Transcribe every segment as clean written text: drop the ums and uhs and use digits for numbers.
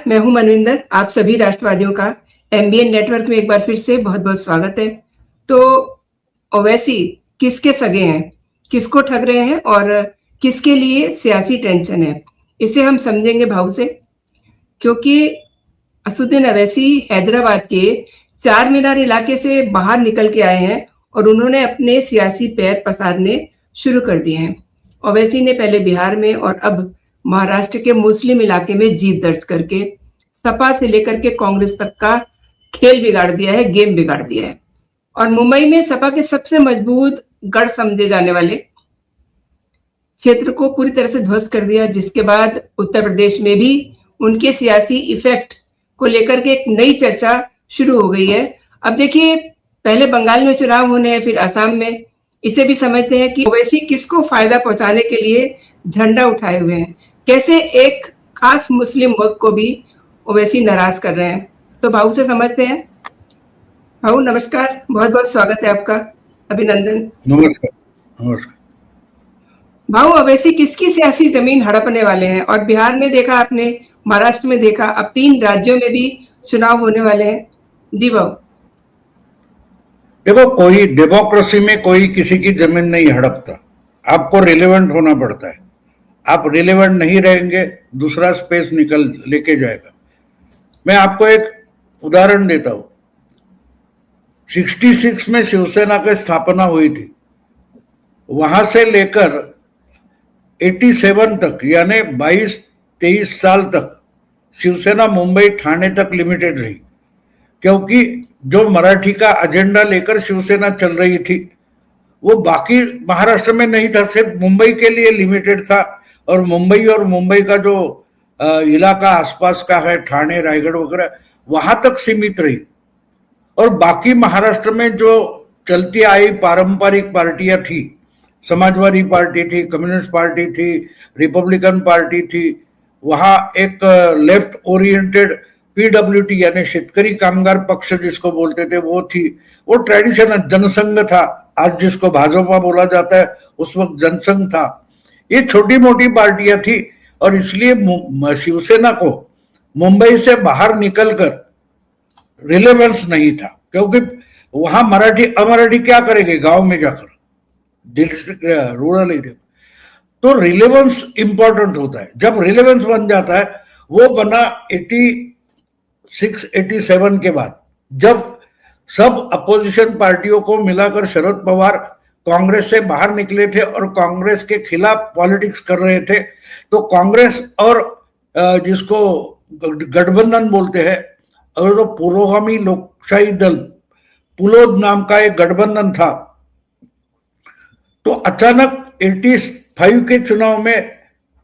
नमस्कार, मैं हूं मनविंदर। आप सभी राष्ट्रवादियों का एमबीएन नेटवर्क में एक बार फिर से बहुत बहुत स्वागत है। तो ओवैसी किसके सगे हैं, किसको ठग रहे हैं और किसके लिए सियासी टेंशन है, इसे हम समझेंगे भाव से। क्योंकि असदुद्दीन ओवैसी हैदराबाद के चार मीनार इलाके से बाहर निकल के आए हैं और उन्होंने अपने सियासी पैर पसारने शुरू कर दिए हैं। ओवैसी ने पहले बिहार में और अब महाराष्ट्र के मुस्लिम इलाके में जीत दर्ज करके सपा से लेकर के कांग्रेस तक का खेल बिगाड़ दिया है, गेम बिगाड़ दिया है। और मुंबई में सपा के सबसे मजबूत गढ़ समझे जाने वाले क्षेत्र को पूरी तरह से ध्वस्त कर दिया, जिसके बाद उत्तर प्रदेश में भी उनके सियासी इफेक्ट को लेकर के एक नई चर्चा शुरू हो गई है। अब देखिए, पहले बंगाल में चुनाव होने हैं, फिर असम में। इसे भी समझते हैं कि ओवैसी किसको फायदा पहुंचाने के लिए झंडा उठाए हुए हैं, कैसे एक खास मुस्लिम वर्ग को भी ओवैसी नाराज कर रहे हैं। तो भाऊ से समझते हैं। भाऊ नमस्कार, बहुत बहुत स्वागत है आपका, अभिनंदन। नमस्कार। नमस्कार भाऊ, ओवैसी किसकी सियासी जमीन हड़पने वाले हैं? और बिहार में देखा आपने, महाराष्ट्र में देखा, अब 3 राज्यों में भी चुनाव होने वाले हैं। जी भाऊ। देखो, कोई डेमोक्रेसी में कोई किसी की जमीन नहीं हड़पता। आपको रिलेवेंट होना पड़ता है। आप रिलेवेंट नहीं रहेंगे, दूसरा स्पेस निकल लेके जाएगा। मैं आपको एक उदाहरण देता हूं। 66 में शिवसेना की स्थापना हुई थी। वहां से लेकर 87 तक, यानी 22-23 साल तक शिवसेना मुंबई ठाणे तक लिमिटेड रही, क्योंकि जो मराठी का एजेंडा लेकर शिवसेना चल रही थी वो बाकी महाराष्ट्र में नहीं था, सिर्फ मुंबई के लिए लिमिटेड था। और मुंबई का जो इलाका आसपास का है, ठाणे, रायगढ़ वगैरह, वहां तक सीमित रही। और बाकी महाराष्ट्र में जो चलती आई पारंपरिक पार्टियां थी, समाजवादी पार्टी थी, कम्युनिस्ट पार्टी थी, रिपब्लिकन पार्टी थी, वहां एक लेफ्ट ओरिएंटेड पीडब्ल्यूटी यानी शेतकरी कामगार पक्ष जिसको बोलते थे वो थी। वो ट्रेडिशनल जनसंघ था, आज जिसको भाजपा बोला जाता है, उस वक्त जनसंघ था। ये छोटी मोटी पार्टियां थी और इसलिए शिवसेना को मुंबई से बाहर निकलकर रिलेवेंस नहीं था, क्योंकि वहां अमराठी क्या करेंगे गांव में जाकर, डिस्ट्रिक्ट रूरल एरिया। तो रिलेवेंस इंपॉर्टेंट होता है। जब रिलेवेंस बन जाता है, वो बना 86-87 के बाद, जब सब अपोजिशन पार्टियों को मिलाकर शरद पवार कांग्रेस से बाहर निकले थे और कांग्रेस के खिलाफ पॉलिटिक्स कर रहे थे। तो कांग्रेस और जिसको गठबंधन बोलते हैं, और जो पुरोगामी लोकशाही दल, पुलोद नाम का एक गठबंधन था। तो अचानक 85 के चुनाव में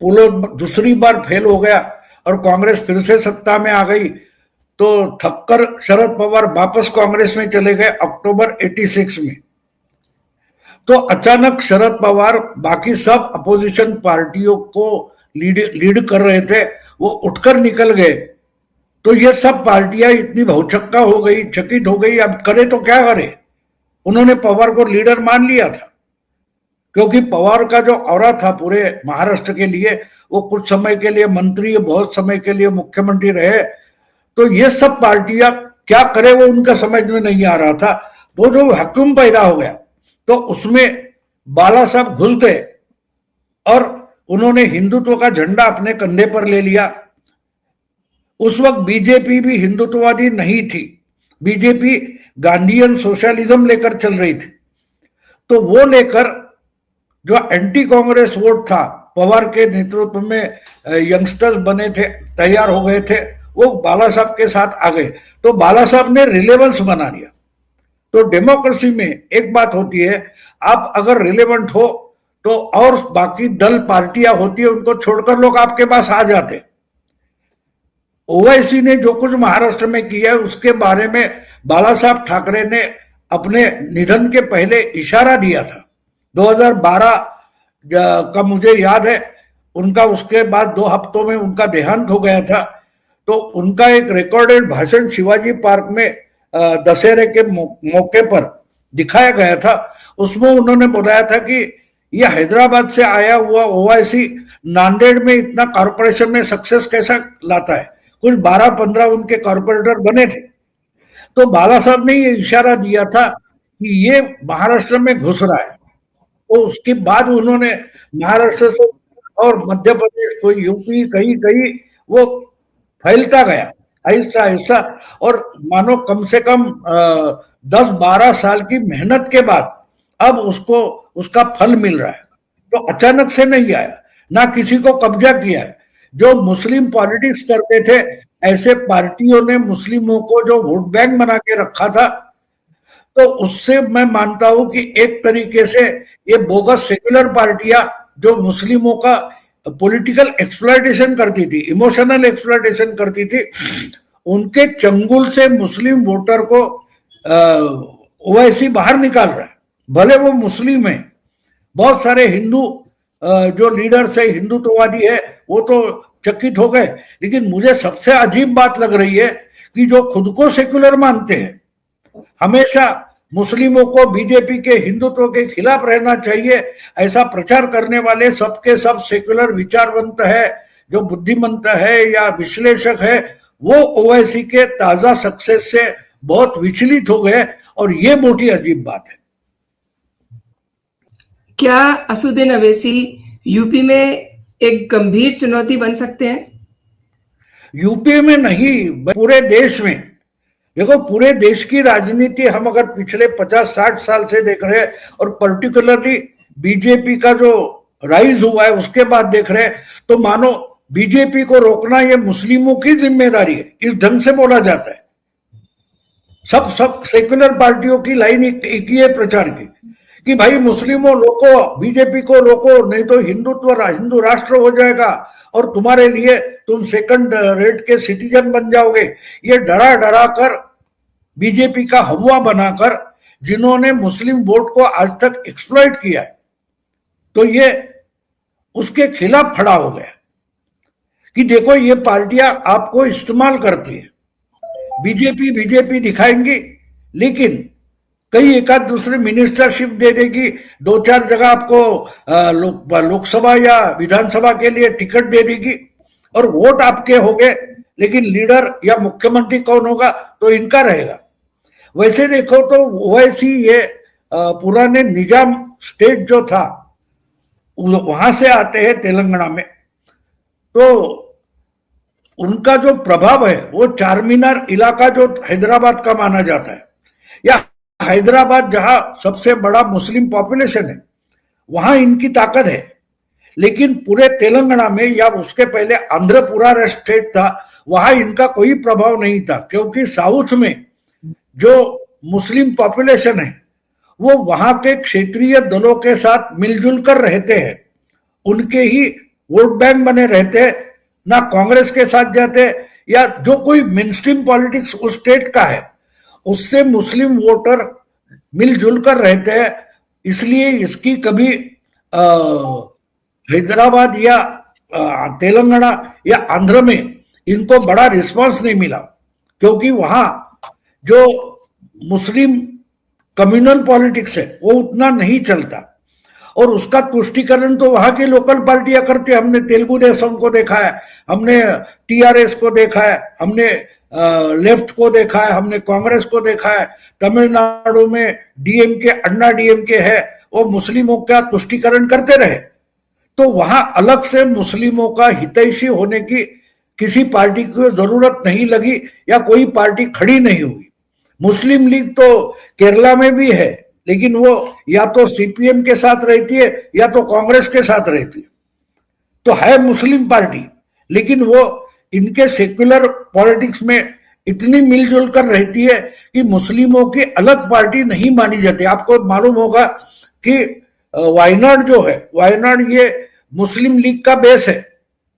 पुलोद दूसरी बार फेल हो गया और कांग्रेस फिर से सत्ता में आ गई। तो थककर शरद पवार वापस कांग्रेस में चले गए अक्टूबर 86 में। तो अचानक शरद पवार बाकी सब अपोजिशन पार्टियों को लीड कर रहे थे, वो उठकर निकल गए। तो ये सब पार्टियां इतनी भौचक्का हो गई, चकित हो गई, अब करे तो क्या करे। उन्होंने पवार को लीडर मान लिया था, क्योंकि पवार का जो ऑरा था पूरे महाराष्ट्र के लिए, वो कुछ समय के लिए मंत्री, बहुत समय के लिए मुख्यमंत्री रहे। तो ये सब पार्टियां क्या करे वो उनका समझ में नहीं आ रहा था। वो जो वैक्यूम पैदा हो गया, तो उसमें बाला साहब घुस गए और उन्होंने हिंदुत्व का झंडा अपने कंधे पर ले लिया। उस वक्त बीजेपी भी हिंदुत्ववादी नहीं थी, बीजेपी गांधीयन सोशलिज्म लेकर चल रही थी। तो वो लेकर जो एंटी कांग्रेस वोट था, पवार के नेतृत्व में यंगस्टर्स बने थे, तैयार हो गए थे, वो बाला साहब के साथ आ गए। तो बाला साहब ने रिलेवेंस बना लिया। तो डेमोक्रेसी में एक बात होती है, आप अगर रिलेवेंट हो तो और बाकी दल पार्टियां होती है, उनको छोड़कर लोग आपके पास आ जाते। ओवैसी ने जो कुछ महाराष्ट्र में किया है उसके बारे में बाला साहब ठाकरे ने अपने निधन के पहले इशारा दिया था। 2012 का मुझे याद है, उनका उसके बाद 2 हफ्तों में उनका देहांत हो गया था। तो उनका एक रिकॉर्डेड भाषण शिवाजी पार्क में दशहरे के मौके पर दिखाया गया था। उसमें उन्होंने बताया था कि यह हैदराबाद से आया हुआ ओवैसी नांदेड़ में इतना कॉर्पोरेशन में सक्सेस कैसा लाता है, कुछ 12-15 उनके कॉर्पोरेटर बने थे। तो बाला साहब ने ये इशारा दिया था कि ये महाराष्ट्र में घुस रहा है। तो उसके बाद उन्होंने महाराष्ट्र से और मध्य प्रदेश को यूपी कहीं कहीं वो फैलता गया ऐसा ऐसा। और मानो कम से कम 10-12 साल की मेहनत के बाद अब उसको उसका फल मिल रहा है। तो अचानक से नहीं आया, ना किसी को कब्जा किया है। जो मुस्लिम पॉलिटिक्स करते थे ऐसे पार्टियों ने मुस्लिमों को जो वोट बैंक बना के रखा था, तो उससे मैं मानता हूं कि एक तरीके से ये बोगस सेक्युलर पार्टियां जो मुस्लिमों का पॉलिटिकल एक्सप्लॉयटेशन करती थी, इमोशनल एक्सप्लॉयटेशन करती थी, उनके चंगुल से मुस्लिम वोटर को ओवैसी बाहर निकाल रहा है। भले वो मुस्लिम है, बहुत सारे हिंदू जो लीडर्स है हिंदुत्ववादी है वो तो चकित हो गए, लेकिन मुझे सबसे अजीब बात लग रही है कि जो खुद को सेक्युलर मानते हैं, हमेशा मुस्लिमों को बीजेपी के हिंदुत्व के खिलाफ रहना चाहिए ऐसा प्रचार करने वाले सबके सब सेक्युलर विचारवंत है, जो बुद्धिमंत है या विश्लेषक है, वो ओवैसी के ताजा सक्सेस से बहुत विचलित हो गए। और ये मोटी अजीब बात है। क्या असदुद्दीन अवैसी यूपी में एक गंभीर चुनौती बन सकते हैं? यूपी में नहीं, पूरे देश में। देखो, पूरे देश की राजनीति हम अगर पिछले 50-60 साल से देख रहे हैं और पर्टिकुलरली बीजेपी का जो राइज हुआ है उसके बाद देख रहे हैं, तो मानो बीजेपी को रोकना ये मुस्लिमों की जिम्मेदारी है, इस ढंग से बोला जाता है। सब सेक्युलर पार्टियों की लाइन एक ही है प्रचार की कि भाई मुस्लिमों रोको, बीजेपी को रोको, नहीं तो हिंदू राष्ट्र हो जाएगा और तुम्हारे लिए तुम सेकंड रेट के सिटीजन बन जाओगे। ये डरा डरा कर बीजेपी का हवा बनाकर जिन्होंने मुस्लिम वोट को आज तक एक्सप्लॉइट किया है, तो ये उसके खिलाफ खड़ा हो गया कि देखो ये पार्टियां आपको इस्तेमाल करती है, बीजेपी दिखाएंगी, लेकिन कई एकाध दूसरे मिनिस्टरशिप दे देगी, 2-4 जगह आपको लोकसभा या विधानसभा के लिए टिकट दे देगी और वोट आपके होंगे, लेकिन लीडर या मुख्यमंत्री कौन होगा तो इनका रहेगा। वैसे देखो तो ओवैसी ये पुराने निजाम स्टेट जो था वहां से आते हैं तेलंगाना में, तो उनका जो प्रभाव है वो चार मीनार इलाका जो हैदराबाद का माना जाता है, या हैदराबाद जहां सबसे बड़ा मुस्लिम पॉपुलेशन है वहां इनकी ताकत है। लेकिन पूरे तेलंगाना में या उसके पहले आंध्रपुरा स्टेट था, वहां इनका कोई प्रभाव नहीं था, क्योंकि साउथ में जो मुस्लिम पॉपुलेशन है वो वहां के क्षेत्रीय दलों के साथ मिलजुल कर रहते हैं, उनके ही वोट बैंक बने रहते हैं, ना कांग्रेस के साथ जाते, या जो कोई मेनस्ट्रीम पॉलिटिक्स उस स्टेट का है उससे मुस्लिम वोटर मिलजुल कर रहते हैं। इसलिए इसकी कभी हैदराबाद या तेलंगाना या आंध्र में इनको बड़ा रिस्पांस नहीं मिला, क्योंकि वहां जो मुस्लिम कम्युनल पॉलिटिक्स है वो उतना नहीं चलता, और उसका तुष्टिकरण तो वहां की लोकल पार्टियां करती है। हमने तेलुगु देशम को देखा है, हमने टीआरएस को देखा है, हमने लेफ्ट को देखा है, हमने कांग्रेस को देखा है। तमिलनाडु में डीएमके, अन्ना डीएमके है, वो मुस्लिमों का तुष्टिकरण करते रहे, तो वहां अलग से मुस्लिमों का हितैषी होने की किसी पार्टी को जरूरत नहीं लगी या कोई पार्टी खड़ी नहीं हुई। मुस्लिम लीग तो केरला में भी है, लेकिन वो या तो सीपीएम के साथ रहती है या तो कांग्रेस के साथ रहती है, तो है मुस्लिम पार्टी, लेकिन वो इनके सेक्युलर पॉलिटिक्स में इतनी मिलजुल कर रहती है कि मुस्लिमों की अलग पार्टी नहीं मानी जाती। आपको मालूम होगा कि वायनाड जो है, वायनाड ये मुस्लिम लीग का बेस है,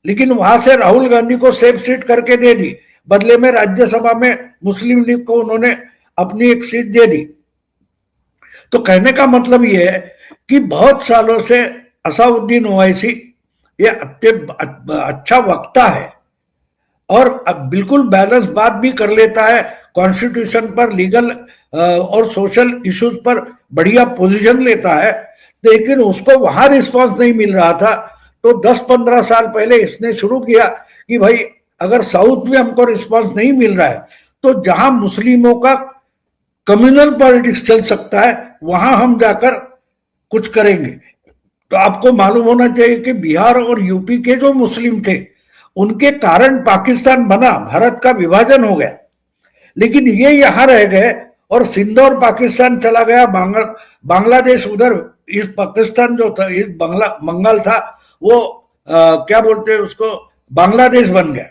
लेकिन वहां से राहुल गांधी को सेफ सीट करके दे दी, बदले में राज्यसभा में मुस्लिम लीग को उन्होंने अपनी एक सीट दे दी। तो कहने का मतलब यह है कि बहुत सालों से असदुद्दीन ओवैसी ये अच्छा वक्ता है और अब बिल्कुल बैलेंस बात भी कर लेता है, कॉन्स्टिट्यूशन पर, लीगल और सोशल इश्यूज पर बढ़िया पोजीशन लेता है, लेकिन उसको वहां रिस्पांस नहीं मिल रहा था। तो 10-15 साल पहले इसने शुरू किया कि भाई अगर साउथ में हमको रिस्पांस नहीं मिल रहा है तो जहां मुस्लिमों का कम्युनल पॉलिटिक्स चल सकता है वहां हम जाकर कुछ करेंगे। तो आपको मालूम होना चाहिए कि बिहार और यूपी के जो मुस्लिम थे उनके कारण पाकिस्तान बना, भारत का विभाजन हो गया, लेकिन ये यहां रह गए और सिंध और पाकिस्तान चला गया, बांग्लादेश उधर, इस पाकिस्तान जो था, इस बंगाल था, वो क्या बोलते हैं उसको, बांग्लादेश बन गया।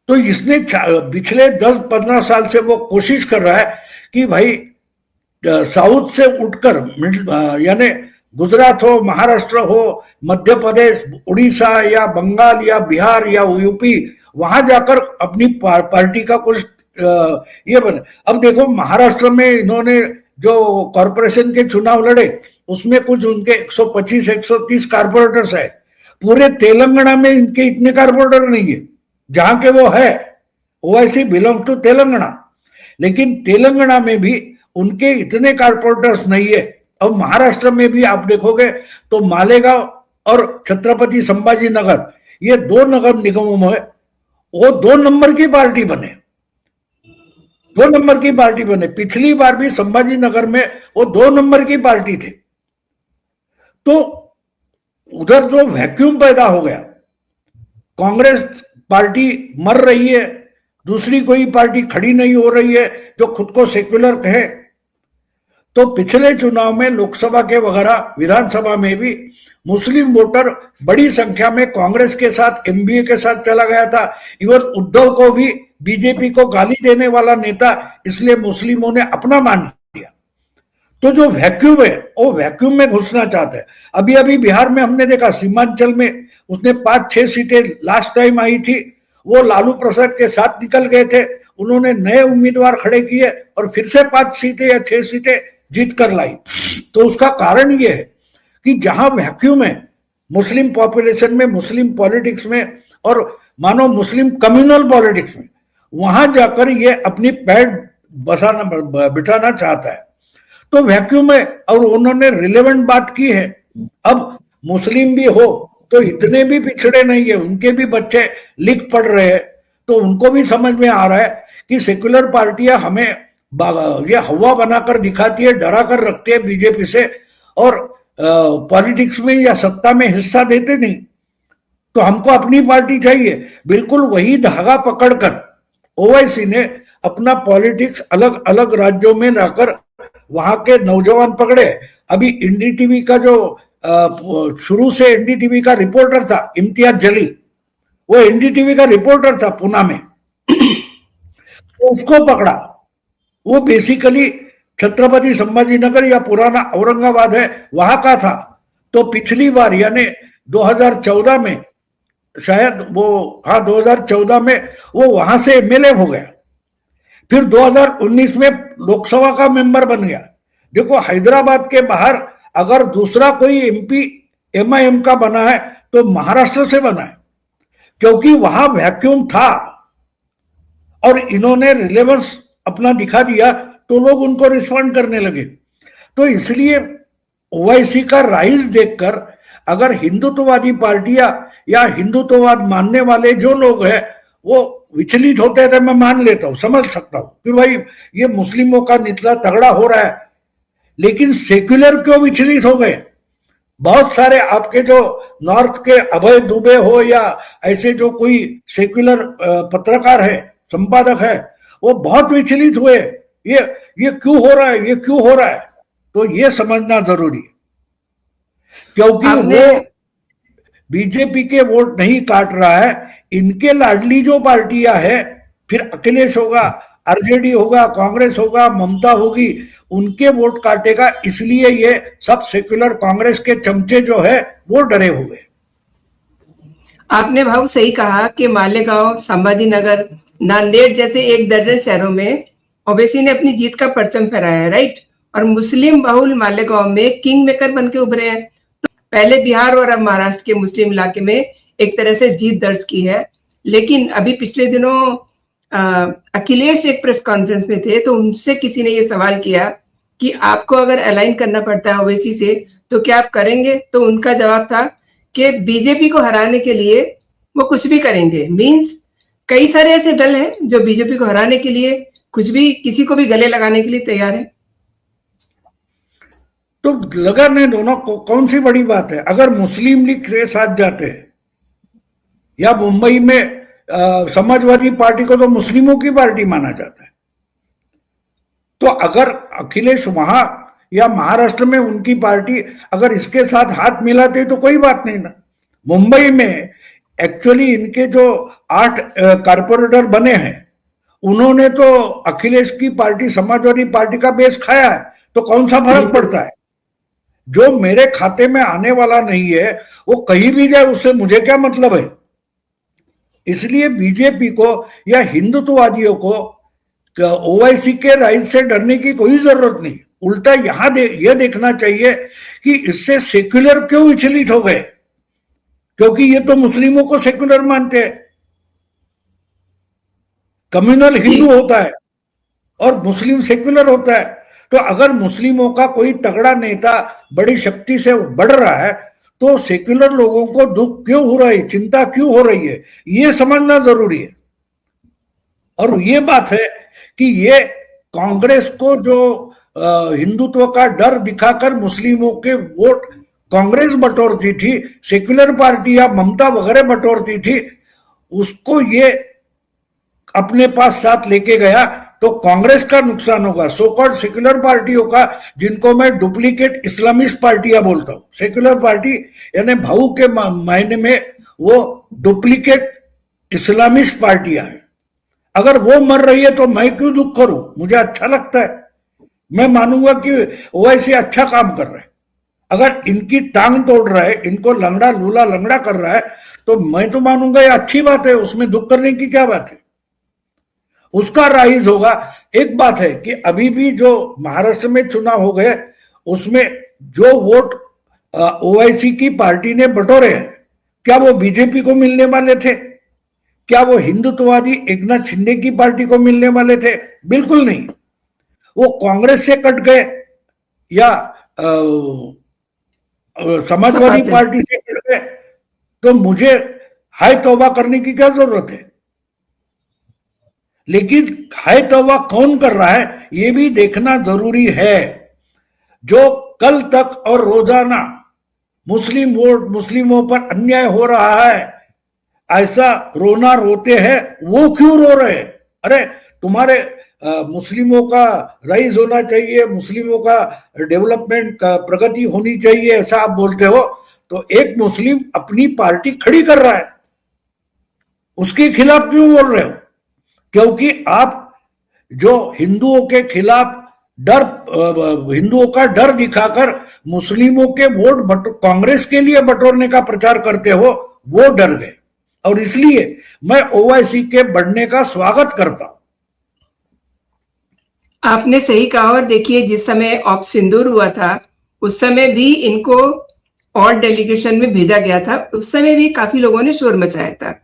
तो इसने पिछले 10-15 साल से वो कोशिश कर रहा है कि भाई साउथ से उठकर, यानी गुजरात हो, महाराष्ट्र हो, मध्य प्रदेश, उड़ीसा या बंगाल या बिहार या यूपी, वहां जाकर अपनी पार्टी का कुछ ये बने। अब देखो महाराष्ट्र में इन्होंने जो कॉरपोरेशन के चुनाव लड़े उसमें कुछ उनके 125-130 कारपोरेटर्स है। पूरे तेलंगाना में इनके इतने कारपोरेटर नहीं है, जहां के वो है। ओवैसी बिलोंग टू तेलंगाना, लेकिन तेलंगाना में भी उनके इतने कारपोरेटर्स नहीं है। अब महाराष्ट्र में भी आप देखोगे तो मालेगांव और छत्रपति संभाजी नगर, ये 2 नगर निगमों में वो 2 नंबर की पार्टी बने, 2 नंबर की पार्टी बने। पिछली बार भी संभाजी नगर में वो 2 नंबर की पार्टी थे। तो उधर जो वैक्यूम पैदा हो गया, कांग्रेस पार्टी मर रही है, दूसरी कोई पार्टी खड़ी नहीं हो रही है जो खुद को सेक्युलर कहे। तो पिछले चुनाव में लोकसभा के वगैरह विधानसभा में भी मुस्लिम वोटर बड़ी संख्या में कांग्रेस के साथ, एमबीए के साथ चला गया था। इवन उद्धव को भी बीजेपी को गाली देने वाला नेता, इसलिए मुस्लिमों ने अपना मान लिया। तो जो वैक्यूम है वो वैक्यूम में घुसना चाहता है। अभी अभी बिहार में हमने देखा, सीमांचल में उसने 5-6 सीटें लास्ट टाइम आई थी, वो लालू प्रसाद के साथ निकल गए थे, उन्होंने नए उम्मीदवार खड़े किए और फिर से 5 सीटें या 6 सीटें जीत कर लाई। तो उसका कारण ये है कि जहां वैक्यूम है मुस्लिम पॉपुलेशन में, मुस्लिम पॉलिटिक्स में, और मानो मुस्लिम कम्युनल पॉलिटिक्स में, वहां जाकर ये अपनी पैर बिठाना चाहता है। तो वैक्यूम है, और उन्होंने रिलेवेंट बात की है। अब मुस्लिम भी हो तो इतने भी पिछड़े नहीं है, उनके भी बच्चे लिख पढ़ रहे हैं, तो उनको भी समझ में आ रहा है कि सेक्युलर पार्टियां हमें ये हवा बनाकर दिखाती है, डरा कर रखती है बीजेपी से, और पॉलिटिक्स में या सत्ता में हिस्सा देते नहीं। तो हमको अपनी पार्टी चाहिए। बिल्कुल वही धागा पकड़कर ओवैसी ने अपना पॉलिटिक्स अलग अलग राज्यों में लाकर वहां के नौजवान पकड़े। अभी एनडीटीवी का जो शुरू से एनडीटीवी का रिपोर्टर था इम्तियाज जलील, वो एनडीटीवी का रिपोर्टर था पुणे में, तो उसको पकड़ा। वो बेसिकली छत्रपति संभाजी नगर या पुराना औरंगाबाद है वहां का था। तो पिछली बार यानी 2014 में, शायद वो, हाँ 2014 में वो वहां से एमएलए हो गया, फिर 2019 में लोकसभा का मेंबर बन गया। देखो हैदराबाद के बाहर अगर दूसरा कोई एमपी एमआईएम का बना है तो महाराष्ट्र से बना है, क्योंकि वहां वैक्यूम था और इन्होंने रिलेवेंस अपना दिखा दिया तो लोग उनको रिस्पॉन्ड करने लगे। तो इसलिए ओवैसी का राइज देखकर अगर हिंदुत्ववादी पार्टियां या हिंदुत्ववाद मानने वाले जो लोग हैं वो विचलित होते हैं, मैं मान लेता हूं, समझ सकता हूं कि भाई ये मुस्लिमों का निचला तगड़ा हो रहा है, लेकिन सेक्युलर क्यों विचलित हो गए? बहुत सारे आपके जो नॉर्थ के अभय दुबे हो या ऐसे जो कोई सेक्युलर पत्रकार है, संपादक है, वो बहुत विचलित हुए। ये क्यों हो रहा है, ये क्यों हो रहा है? तो ये समझना जरूरी है, क्योंकि वो बीजेपी के वोट नहीं काट रहा है, इनके लाडली जो पार्टियां है, फिर अखिलेश होगा, आरजेडी होगा, कांग्रेस होगा, ममता होगी, उनके वोट काटेगा। इसलिए ये सब सेक्युलर कांग्रेस के चमचे जो है वो डरे हुए। आपने भाव सही कहा कि मालेगांव, संभाजी नगर, नांदेड़ जैसे 1 दर्जन शहरों में ओवैसी ने अपनी जीत का परचम फहराया है, राइट। और मुस्लिम बहुल मालेगांव में किंग मेकर बन के उभरे हैं। तो पहले बिहार और अब महाराष्ट्र के मुस्लिम इलाके में एक तरह से जीत दर्ज की है। लेकिन अभी पिछले दिनों अखिलेश एक प्रेस कॉन्फ्रेंस में थे, तो उनसे किसी ने ये सवाल किया कि आपको अगर अलाइन करना पड़ता है ओवैसी से तो क्या आप करेंगे? तो उनका जवाब था कि बीजेपी को हराने के लिए वो कुछ भी करेंगे। मींस कई सारे ऐसे दल हैं जो बीजेपी को हराने के लिए कुछ भी, किसी को भी गले लगाने के लिए तैयार है। तो लगाने दोनों को, कौन सी बड़ी बात है? अगर मुस्लिम लीग के साथ जाते हैं, या मुंबई में समाजवादी पार्टी को तो मुस्लिमों की पार्टी माना जाता है, तो अगर अखिलेश वहां या महाराष्ट्र में उनकी पार्टी अगर इसके साथ हाथ मिलाते तो कोई बात नहीं ना। मुंबई में एक्चुअली इनके जो 8 कारपोरेटर बने हैं, उन्होंने तो अखिलेश की पार्टी समाजवादी पार्टी का बेस खाया है, तो कौन सा फर्क पड़ता है? जो मेरे खाते में आने वाला नहीं है वो कहीं भी जाए, उससे मुझे क्या मतलब है? इसलिए बीजेपी को या हिंदुत्ववादियों को ओवैसी के राइज से डरने की कोई जरूरत नहीं। उल्टा यहां यह देखना चाहिए कि इससे सेक्युलर क्यों विचलित हो गए, क्योंकि ये तो मुस्लिमों को सेक्युलर मानते हैं। कम्युनल हिंदू होता है और मुस्लिम सेक्युलर होता है। तो अगर मुस्लिमों का कोई तगड़ा नेता बड़ी शक्ति से बढ़ रहा है तो सेक्युलर लोगों को दुख क्यों हो रहा है, चिंता क्यों हो रही है, ये समझना जरूरी है। और ये बात है कि ये कांग्रेस को जो हिंदुत्व का डर दिखाकर मुस्लिमों के वोट कांग्रेस बटोरती थी, सेक्युलर पार्टी या ममता वगैरह बटोरती थी, उसको ये अपने पास साथ लेके गया तो कांग्रेस का नुकसान होगा। सो कॉल्ड सेक्युलर पार्टियों का, जिनको मैं डुप्लीकेट इस्लामिस्ट पार्टियां बोलता हूं। सेक्युलर पार्टी यानी भाऊ के मायने में वो डुप्लीकेट इस्लामिस्ट पार्टियां हैं। अगर वो मर रही है तो मैं क्यों दुख करूं? मुझे अच्छा लगता है, मैं मानूंगा कि ओवैसी अच्छा काम कर रहे हैं। अगर इनकी टांग तोड़ रहा है, इनको लंगड़ा लूला लंगड़ा कर रहा है, तो मैं तो मानूंगा ये अच्छी बात है, उसमें दुख करने की क्या बात है? उसका राइज होगा। एक बात है कि अभी भी जो महाराष्ट्र में चुनाव हो गए, उसमें जो वोट ओवैसी की पार्टी ने बटोरे हैं, क्या वो बीजेपी को मिलने वाले थे? क्या वो हिंदुत्ववादी एकनाथ शिंदे की पार्टी को मिलने वाले थे? बिल्कुल नहीं। वो कांग्रेस से कट गए या समाजवादी पार्टी से कट गए, तो मुझे हाय तौबा करने की क्या जरूरत है? लेकिन हाय तौबा कौन कर रहा है ये भी देखना जरूरी है। जो कल तक और रोजाना मुस्लिम वोट, मुस्लिमों पर अन्याय हो रहा है, ऐसा रोना रोते हैं, वो क्यों रो रहे हैं? अरे तुम्हारे मुस्लिमों का राइज होना चाहिए, मुस्लिमों का डेवलपमेंट का प्रगति होनी चाहिए, ऐसा आप बोलते हो, तो एक मुस्लिम अपनी पार्टी खड़ी कर रहा है, उसके खिलाफ क्यों बोल रहे हो? क्योंकि आप जो हिंदुओं के खिलाफ डर, हिंदुओं का डर दिखाकर मुस्लिमों के वोट कांग्रेस के लिए बटोरने का प्रचार करते हो, वो डर गए। और इसलिए मैं ओवैसी के बढ़ने का स्वागत करता हूं। आपने सही कहा। और देखिए, जिस समय ऑप सिंदूर हुआ था उस समय भी इनको और डेलीगेशन में भेजा गया था, उस समय भी काफी लोगों ने शोर मचाया था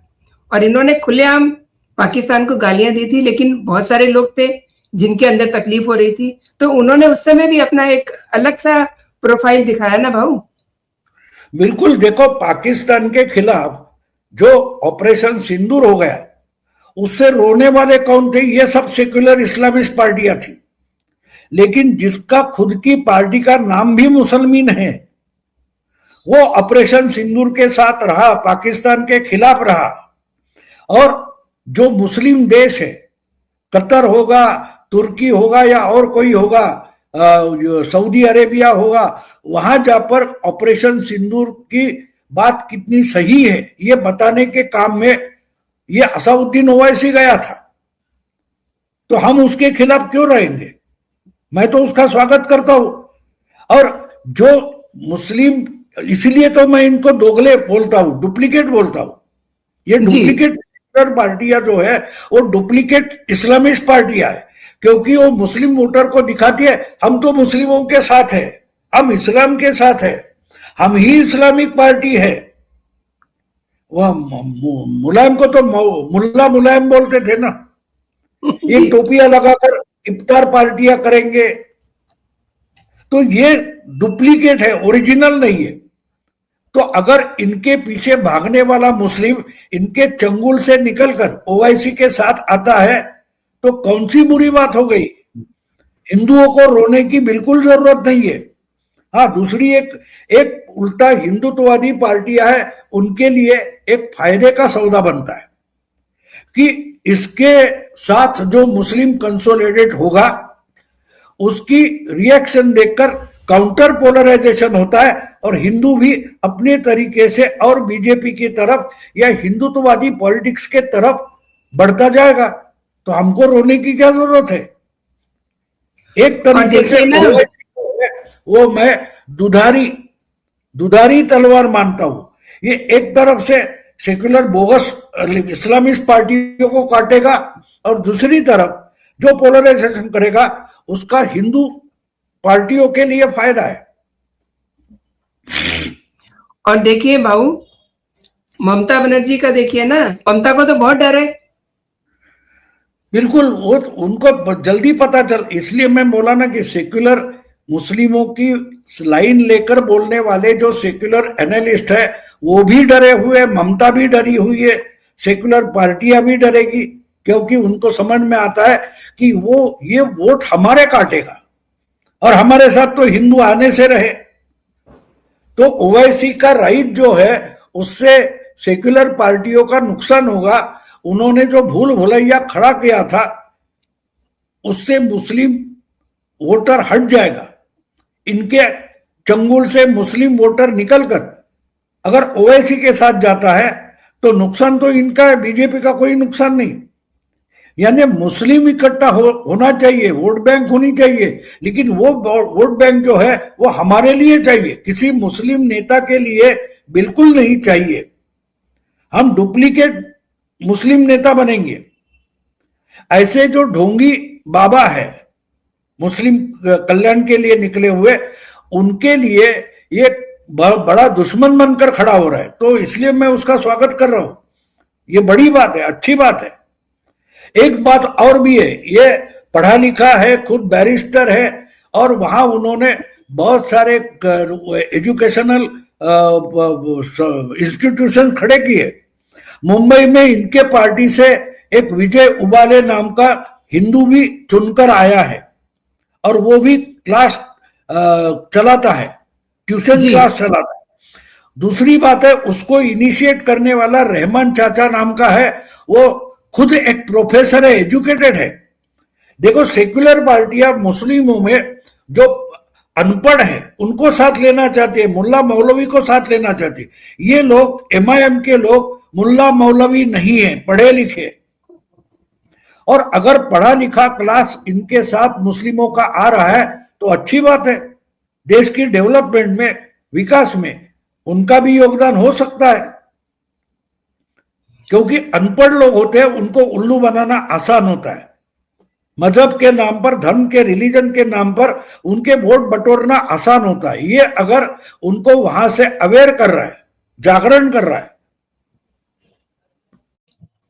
और इन्होंने खुलेआम पाकिस्तान को गालियां दी थी। लेकिन बहुत सारे लोग थे जिनके अंदर तकलीफ हो रही थी, तो उन्होंने उस समय भी अपना एक अलग सा प्रोफाइल दिखाया ना भाऊ। बिल्कुल। देखो, पाकिस्तान के खिलाफ जो ऑपरेशन सिंदूर हो गया, उससे रोने वाले कौन थे? ये सब सेक्युलर इस्लामिस्ट पार्टियां थी। लेकिन जिसका खुद की पार्टी का नाम भी मुसलमान है, वो ऑपरेशन सिंदूर के साथ रहा, पाकिस्तान के खिलाफ रहा। और जो मुस्लिम देश है, कतर होगा, तुर्की होगा या और कोई होगा, सऊदी अरेबिया होगा, वहां जाकर ऑपरेशन सिंदूर की बात कितनी सही है ये बताने के काम में ये असाउद्दीन ओवैसी गया था। तो हम उसके खिलाफ क्यों रहेंगे? मैं तो उसका स्वागत करता हूं। और जो मुस्लिम, इसलिए तो मैं इनको दोगले बोलता हूं, डुप्लीकेट बोलता हूं। ये डुप्लीकेट पार्टियां जो है वो डुप्लीकेट इस्लामिस्ट पार्टियां है, क्योंकि वो मुस्लिम वोटर को दिखाती है हम तो मुस्लिमों के साथ है, हम इस्लाम के साथ है, हम ही इस्लामिक पार्टी है। वह मुलायम को तो मुल्ला मुलायम बोलते थे ना। ये टोपियां लगाकर इफ्तार पार्टियां करेंगे, तो ये डुप्लीकेट है, ओरिजिनल नहीं है। तो अगर इनके पीछे भागने वाला मुस्लिम इनके चंगुल से निकलकर ओवैसी के साथ आता है तो कौन सी बुरी बात हो गई। हिंदुओं को रोने की बिल्कुल जरूरत नहीं है। हाँ, दूसरी एक एक उल्टा हिंदुत्ववादी पार्टियां हैं, उनके लिए एक फायदे का सौदा बनता है कि इसके साथ जो मुस्लिम कंसोलिडेट होगा उसकी रिएक्शन देखकर काउंटर पोलराइजेशन होता है और हिंदू भी अपने तरीके से और बीजेपी की तरफ या हिंदुत्ववादी पॉलिटिक्स के तरफ बढ़ता जाएगा। तो हमको रोने की क्या जरूरत है। एक तरीके से वो मैं दुधारी तलवार मानता हूं। ये एक तरफ से सेक्युलर बोगस इस्लामिस्ट पार्टियों को काटेगा और दूसरी तरफ जो पोलराइजेशन करेगा उसका हिंदू पार्टियों के लिए फायदा है। और देखिए बाबू, ममता बनर्जी का देखिए ना, ममता को तो बहुत डर है। बिल्कुल, वो उनको जल्दी पता चल, इसलिए मैं बोला ना कि सेक्युलर मुस्लिमों की लाइन लेकर बोलने वाले जो सेक्युलर एनालिस्ट है वो भी डरे हुए, ममता भी डरी हुई है, सेक्युलर पार्टियां भी डरेगी, क्योंकि उनको समझ में आता है कि वो ये वोट हमारे काटेगा और हमारे साथ तो हिंदू आने से रहे। तो ओवैसी का राइट जो है उससे सेक्युलर पार्टियों का नुकसान होगा। उन्होंने जो भूल भुलैया खड़ा किया था उससे मुस्लिम वोटर हट जाएगा। इनके चंगुल से मुस्लिम वोटर निकलकर अगर ओवैसी के साथ जाता है तो नुकसान तो इनका है, बीजेपी का कोई नुकसान नहीं। यानी मुस्लिम इकट्ठा होना चाहिए, वोट बैंक होनी चाहिए, लेकिन वो वोट बैंक जो है वो हमारे लिए चाहिए, किसी मुस्लिम नेता के लिए बिल्कुल नहीं चाहिए। हम डुप्लीकेट मुस्लिम नेता बनेंगे। ऐसे जो ढोंगी बाबा है मुस्लिम कल्याण के लिए निकले हुए, उनके लिए ये बड़ा दुश्मन बनकर खड़ा हो रहा है। तो इसलिए मैं उसका स्वागत कर रहा हूं। ये बड़ी बात है, अच्छी बात है। एक बात और भी है, ये पढ़ा लिखा है, खुद बैरिस्टर है और वहां उन्होंने बहुत सारे एजुकेशनल इंस्टीट्यूशन खड़े किए। मुंबई में इनके पार्टी से एक विजय उबाले नाम का हिंदू भी चुनकर आया है और वो भी क्लास चलाता है, ट्यूशन क्लास चलाता है। दूसरी बात है, उसको इनिशिएट करने वाला रहमान चाचा नाम का है, वो खुद एक प्रोफेसर है, एजुकेटेड है। देखो, सेक्युलर पार्टियां मुस्लिमों में जो अनपढ़ है उनको साथ लेना चाहती है, मुल्ला मौलवी को साथ लेना चाहती है। ये लोग एमआईएम के लोग मुल्ला मौलवी नहीं है, पढ़े लिखे। और अगर पढ़ा लिखा क्लास इनके साथ मुस्लिमों का आ रहा है तो अच्छी बात है। देश की डेवलपमेंट में, विकास में उनका भी योगदान हो सकता है, क्योंकि अनपढ़ लोग होते हैं, उनको उल्लू बनाना आसान होता है। मजहब के नाम पर, धर्म के, रिलीजन के नाम पर उनके वोट बटोरना आसान होता है। ये अगर उनको वहां से अवेयर कर रहा है, जागरण कर रहा है,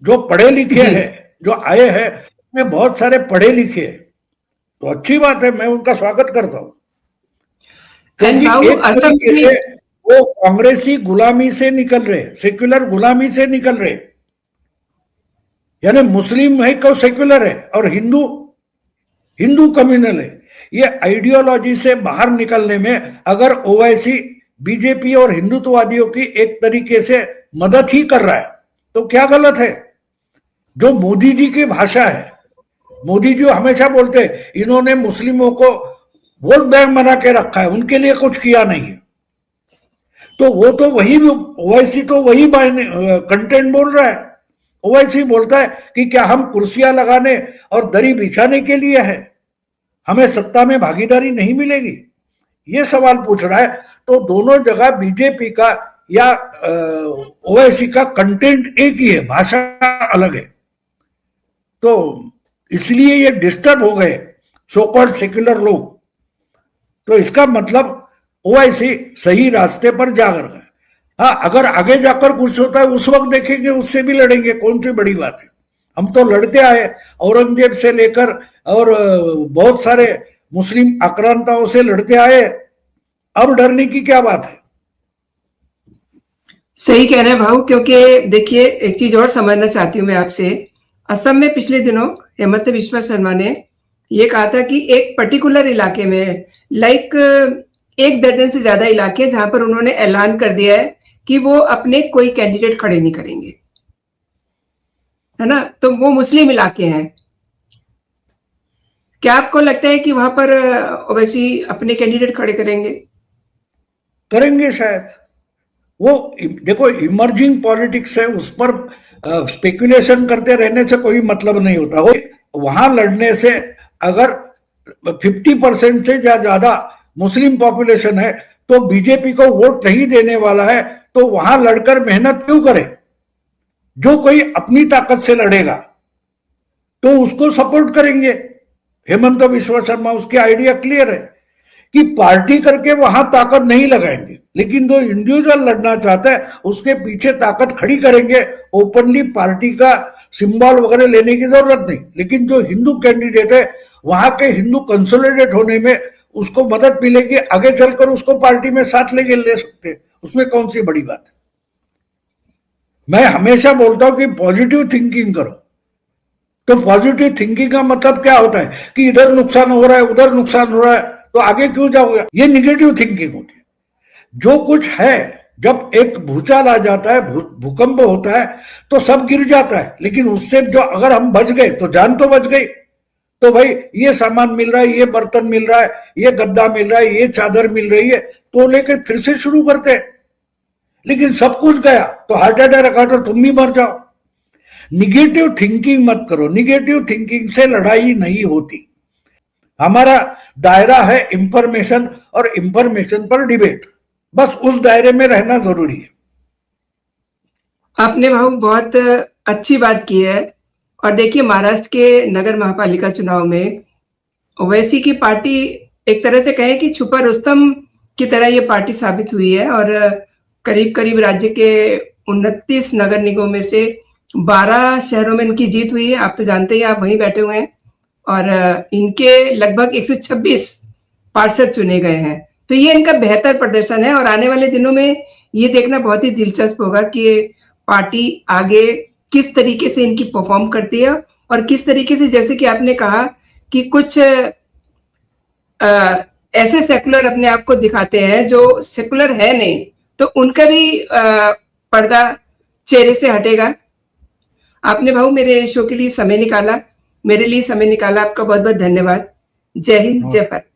जो पढ़े लिखे हैं, जो आए हैं उसमें बहुत सारे पढ़े लिखे, तो अच्छी बात है, मैं उनका स्वागत करता हूं। क्योंकि एक तरीके से वो कांग्रेसी गुलामी से निकल रहे, सेक्युलर गुलामी से निकल रहे। यानी मुस्लिम है तो सेक्युलर है और हिंदू कम्युनल है। ये आइडियोलॉजी से बाहर निकलने में अगर ओवैसी बीजेपी और हिंदुत्ववादियों की एक तरीके से मदद ही कर रहा है तो क्या गलत है। जो मोदी जी की भाषा है, मोदी जी हमेशा बोलते हैं इन्होंने मुस्लिमों को वोट बैंक बना के रखा है, उनके लिए कुछ किया नहीं है। तो वो तो वही, ओवैसी तो वही कंटेंट बोल रहा है। ओवैसी बोलता है कि क्या हम कुर्सियां लगाने और दरी बिछाने के लिए है, हमें सत्ता में भागीदारी नहीं मिलेगी, ये सवाल पूछ रहा है। तो दोनों जगह बीजेपी का या ओवैसी का कंटेंट एक ही है, भाषा अलग है। तो इसलिए ये डिस्टर्ब हो गए सो कॉल्ड सेक्युलर लोग। तो इसका मतलब ओवैसी सही रास्ते पर जा रहा है। हाँ, अगर आगे जाकर कुछ होता है उस वक्त देखेंगे, उससे भी लड़ेंगे, कौन सी बड़ी बात है। हम तो लड़ते आए, औरंगजेब से लेकर और बहुत सारे मुस्लिम आक्रांताओं से लड़ते आए, अब डरने की क्या बात है। सही कह रहे हैं भाऊ, क्योंकि देखिए एक चीज और समझना चाहती हूँ मैं आपसे। असम में पिछले दिनों हेमंत बिस्वा शर्मा ने ये कहा था कि एक पर्टिकुलर इलाके में, लाइक 1 दर्जन से ज्यादा इलाके, जहां पर उन्होंने ऐलान कर दिया है कि वो अपने कोई कैंडिडेट खड़े नहीं करेंगे, है ना। तो वो मुस्लिम इलाके हैं। क्या आपको लगता है कि वहां पर ओवैसी अपने कैंडिडेट खड़े करेंगे? करेंगे शायद। वो देखो, इमर्जिंग पॉलिटिक्स है, उस पर स्पेकुलेशन करते रहने से कोई मतलब नहीं होता। वो वहां लड़ने से, अगर 50% से ज्यादा मुस्लिम पॉपुलेशन है तो बीजेपी को वोट नहीं देने वाला है, तो वहां लड़कर मेहनत क्यों करे? जो कोई अपनी ताकत से लड़ेगा तो उसको सपोर्ट करेंगे। हेमंत बिस्वा शर्मा, उसकी आइडिया क्लियर है कि पार्टी करके वहां ताकत नहीं लगाएंगे, लेकिन जो इंडिविजुअल लड़ना चाहता है उसके पीछे ताकत खड़ी करेंगे। ओपनली पार्टी का सिंबल वगैरह लेने की जरूरत नहीं, लेकिन जो हिंदू कैंडिडेट है वहां के हिंदू कंसोलिडेट होने में उसको मदद मिलेगी, आगे चलकर उसको पार्टी में साथ लेके ले सकते हैं। उसमें कौन सी बड़ी बात है? मैं हमेशा बोलता हूं कि पॉजिटिव थिंकिंग करो। तो पॉजिटिव थिंकिंग का मतलब क्या होता है कि इधर नुकसान हो रहा है, उधर नुकसान हो रहा है, तो आगे क्यों जाओगे? ये निगेटिव थिंकिंग होती है। जो कुछ है, जब एक भूचाल आ जाता है, भूकंप होता है, तो सब गिर जाता है, लेकिन उससे जो अगर हम बच गए तो जान तो बच गई। तो भाई ये सामान मिल रहा है, ये बर्तन मिल रहा है, ये गद्दा मिल रहा है, ये चादर मिल रही है, तो लेकर फिर से शुरू करते हैं। लेकिन सब कुछ गया तो हार्ट अटैक आ तो तुम भी मर जाओ। निगेटिव थिंकिंग मत करो। निगेटिव थिंकिंग से लड़ाई नहीं होती। हमारा दायरा है इंफॉर्मेशन, और इंफॉर्मेशन पर डिबेट, बस उस दायरे में रहना जरूरी है। आपने भाऊ बहुत अच्छी बात की है। और देखिए, महाराष्ट्र के नगर महापालिका चुनाव में ओवैसी की पार्टी एक तरह से कहें कि छुपा रुस्तम की तरह ये पार्टी साबित हुई है। और करीब करीब राज्य के 29 नगर निगमों में से 12 शहरों में इनकी जीत हुई है। आप तो जानते ही, आप वहीं बैठे हुए हैं। और इनके लगभग 126 पार्षद चुने गए हैं। तो ये इनका बेहतर प्रदर्शन है, और आने वाले दिनों में ये देखना बहुत ही दिलचस्प होगा कि पार्टी आगे किस तरीके से इनकी परफॉर्म करती है, और किस तरीके से, जैसे कि आपने कहा कि कुछ ऐसे सेकुलर अपने आप को दिखाते हैं जो सेकुलर है नहीं, तो उनका भी पर्दा चेहरे से हटेगा। आपने भाऊ मेरे शो के लिए समय निकाला, मेरे लिए समय निकाला। आपका बहुत बहुत धन्यवाद। जय हिंद, जय भारत।